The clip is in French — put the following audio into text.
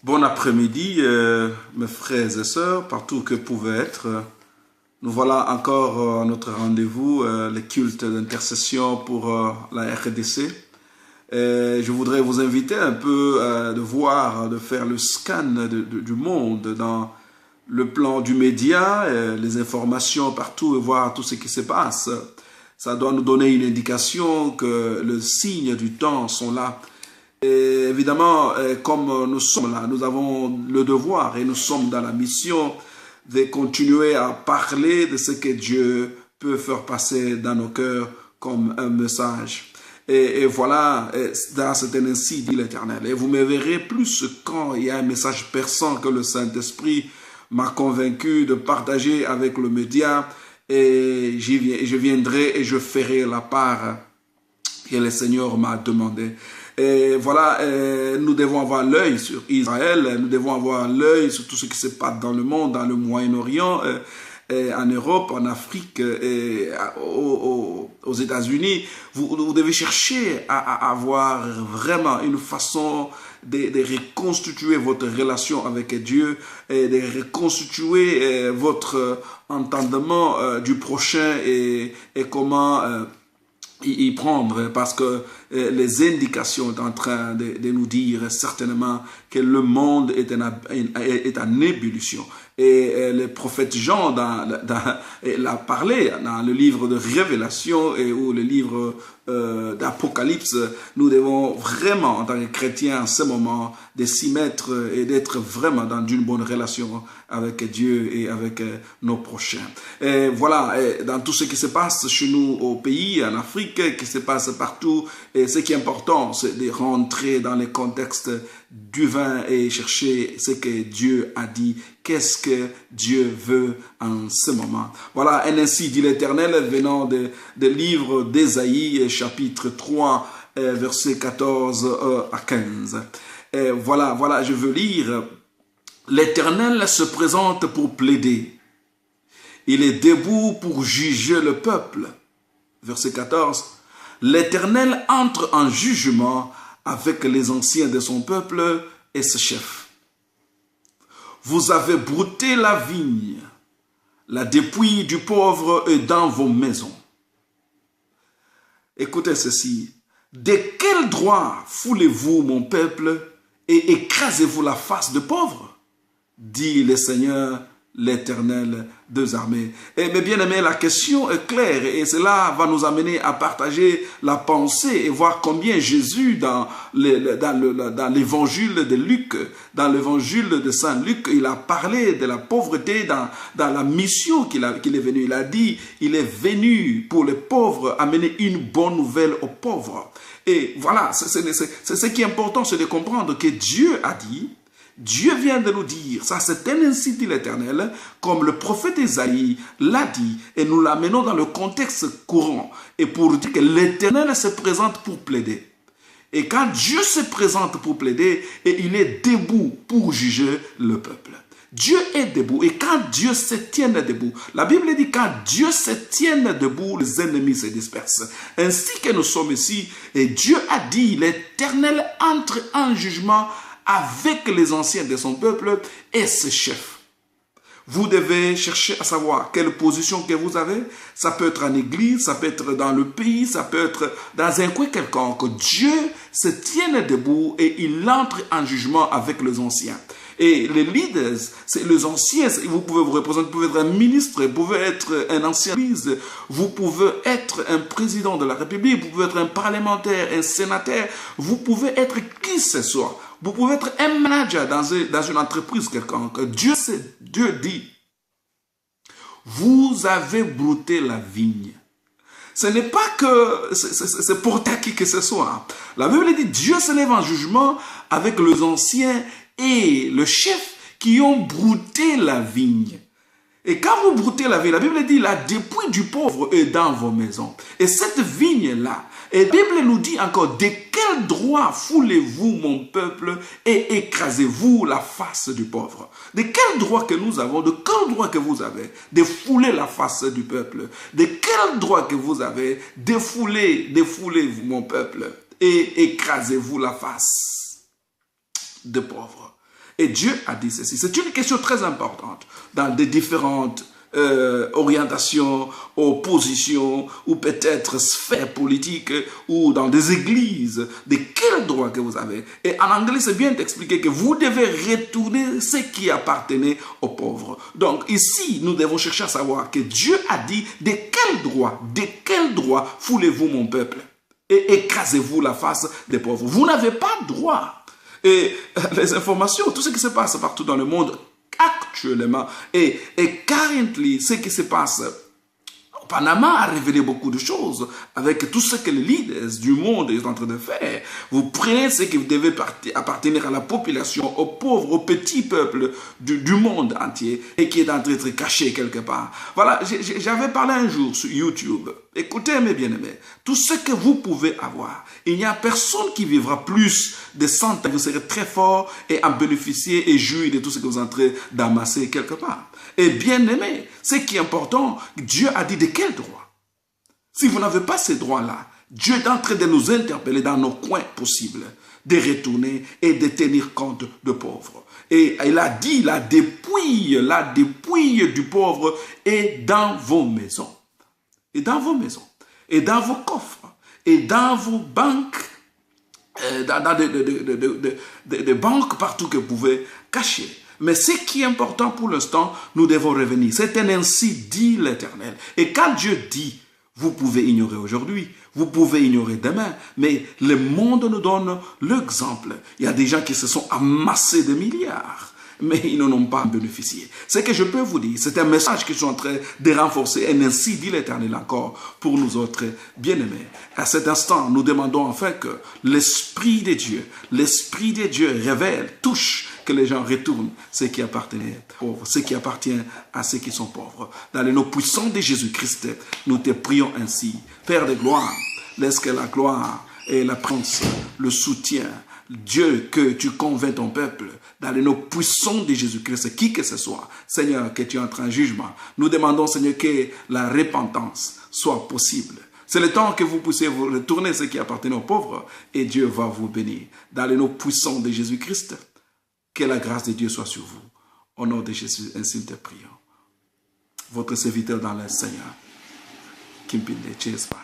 Bon après-midi, mes frères et sœurs, partout que vous pouvez être. Nous voilà encore à notre rendez-vous, les cultes d'intercession pour la RDC. Je voudrais vous inviter un peu de voir, de faire le scan du monde dans le plan du média, les informations partout et voir tout ce qui se passe. Ça doit nous donner une indication que les signes du temps sont là. Et évidemment, comme nous sommes là, nous avons le devoir et nous sommes dans la mission de continuer à parler de ce que Dieu peut faire passer dans nos cœurs comme un message. Et voilà, c'est ainsi dit l'Éternel. Et vous me verrez plus quand il y a un message perçant que le Saint-Esprit m'a convaincu de partager avec le média. Et je viendrai et je ferai la part que le Seigneur m'a demandé. Et voilà, nous devons avoir l'œil sur Israël, nous devons avoir l'œil sur tout ce qui se passe dans le monde, dans le Moyen-Orient, en Europe, en Afrique, et aux États-Unis. Vous devez chercher à avoir vraiment une façon de reconstituer votre relation avec Dieu, et de reconstituer votre entendement du prochain et comment y prendre, parce que les indications sont en train de nous dire certainement que le monde est en ébullition. Et le prophète Jean l'a parlé dans le livre de Révélation ou le livre d'Apocalypse. Nous devons vraiment, en tant que chrétiens, en ce moment, de s'y mettre et d'être vraiment dans une bonne relation avec Dieu et avec nos prochains. Et voilà, dans tout ce qui se passe chez nous au pays, en Afrique, qui se passe partout, et ce qui est important, c'est de rentrer dans les contextes divins et chercher ce que Dieu a dit. Qu'est-ce que Dieu veut en ce moment? Voilà, et ainsi dit l'Éternel, venant des livres d'Ésaïe, chapitre 3, versets 14 à 15. Et voilà, je veux lire. L'Éternel se présente pour plaider. Il est debout pour juger le peuple. Verset 14. L'Éternel entre en jugement avec les anciens de son peuple et ses chefs. Vous avez brouté la vigne, la dépouille du pauvre est dans vos maisons. Écoutez ceci. De quel droit foulez-vous mon peuple et écrasez-vous la face de pauvre? Dit le Seigneur, l'Éternel des armées. Et mes bien-aimés, la question est claire et cela va nous amener à partager la pensée et voir combien Jésus dans l'évangile de Luc, dans l'évangile de Saint Luc, il a parlé de la pauvreté dans la mission qu'il est venu. Il a dit, il est venu pour les pauvres amener une bonne nouvelle aux pauvres. Et voilà, c'est ce qui est important, c'est de comprendre que Dieu a dit, Dieu vient de nous dire, ça c'est ainsi dit l'Éternel, comme le prophète Ésaïe l'a dit, et nous l'amenons dans le contexte courant, et pour dire que l'Éternel se présente pour plaider. Et quand Dieu se présente pour plaider, et il est debout pour juger le peuple. Dieu est debout, et quand Dieu se tient debout, la Bible dit quand Dieu se tient debout, les ennemis se dispersent. Ainsi que nous sommes ici, et Dieu a dit, l'Éternel entre en jugement avec les anciens de son peuple et ses chefs. Vous devez chercher à savoir quelle position que vous avez. Ça peut être en église, ça peut être dans le pays, ça peut être dans un coin quelconque. Dieu se tient debout et il entre en jugement avec les anciens. Et les leaders, c'est les anciens, vous pouvez vous représenter, vous pouvez être un ministre, vous pouvez être un ancien église, vous pouvez être un président de la République, vous pouvez être un parlementaire, un sénateur, vous pouvez être qui que ce soit. Vous pouvez être un manager dans une entreprise quelconque. Dieu dit, vous avez brouté la vigne. Ce n'est pas que c'est pour qui que ce soit. La Bible dit, Dieu se lève en jugement avec les anciens et le chef qui ont brouté la vigne. Et quand vous broutez la vigne, la Bible dit, la dépouille du pauvre est dans vos maisons. Et cette vigne-là, et la Bible nous dit encore, de quel droit foulez-vous mon peuple et écrasez-vous la face du pauvre? De quel droit que nous avons, de quel droit que vous avez de fouler la face du peuple? De quel droit que vous avez de fouler mon peuple et écrasez-vous la face de pauvre? Et Dieu a dit ceci. C'est une question très importante dans des différentes orientations, oppositions, ou peut-être sphères politiques, ou dans des églises. De quel droit que vous avez? Et en anglais, c'est bien d'expliquer que vous devez retourner ce qui appartenait aux pauvres. Donc ici, nous devons chercher à savoir que Dieu a dit de quel droit foulez-vous mon peuple et écrasez-vous la face des pauvres. Vous n'avez pas droit. Et les informations, tout ce qui se passe partout dans le monde actuellement et currently, ce qui se passe au Panama a révélé beaucoup de choses avec tout ce que les leaders du monde sont en train de faire. Vous prenez ce qui devait appartenir à la population, aux pauvres, aux petits peuples du monde entier et qui est en train d'être caché quelque part. Voilà, j'avais parlé un jour sur YouTube. Écoutez mes bien-aimés, tout ce que vous pouvez avoir, il n'y a personne qui vivra plus de 100 ans. Vous serez très fort et en bénéficier et jouir de tout ce que vous êtes en train d'amasser quelque part. Et bien-aimés, ce qui est important, Dieu a dit de quel droit? Si vous n'avez pas ces droits-là, Dieu est en train de nous interpeller dans nos coins possibles, de retourner et de tenir compte de pauvres. Et il a dit, la dépouille du pauvre est dans vos maisons. Et dans vos maisons, et dans vos coffres, et dans vos banques, dans des banques partout que vous pouvez cacher. Mais ce qui est important pour l'instant, nous devons revenir. C'est un ainsi dit l'Éternel. Et quand Dieu dit, vous pouvez ignorer aujourd'hui, vous pouvez ignorer demain, mais le monde nous donne l'exemple. Il y a des gens qui se sont amassés des milliards, mais ils n'en ont pas bénéficié. Ce que je peux vous dire, c'est un message que je suis en train de renforcer, et ainsi dit l'Éternel encore pour nous autres bien-aimés. À cet instant, nous demandons enfin que l'Esprit de Dieu révèle, touche, que les gens retournent ce qui appartenait aux pauvres, ce qui appartient à ceux qui sont pauvres. Dans le nom puissant de Jésus-Christ, nous te prions ainsi. Père de gloire, laisse que la gloire et la présence, le soutien, Dieu, que tu convaincs ton peuple dans le nom puissant de Jésus-Christ, qui que ce soit. Seigneur, que tu entres en jugement. Nous demandons, Seigneur, que la repentance soit possible. C'est le temps que vous puissiez vous retourner ce qui appartient aux pauvres et Dieu va vous bénir. Dans le nom puissant de Jésus-Christ, que la grâce de Dieu soit sur vous. Au nom de Jésus, ainsi nous te prions. Votre serviteur dans le Seigneur, Kimpinde Chespa.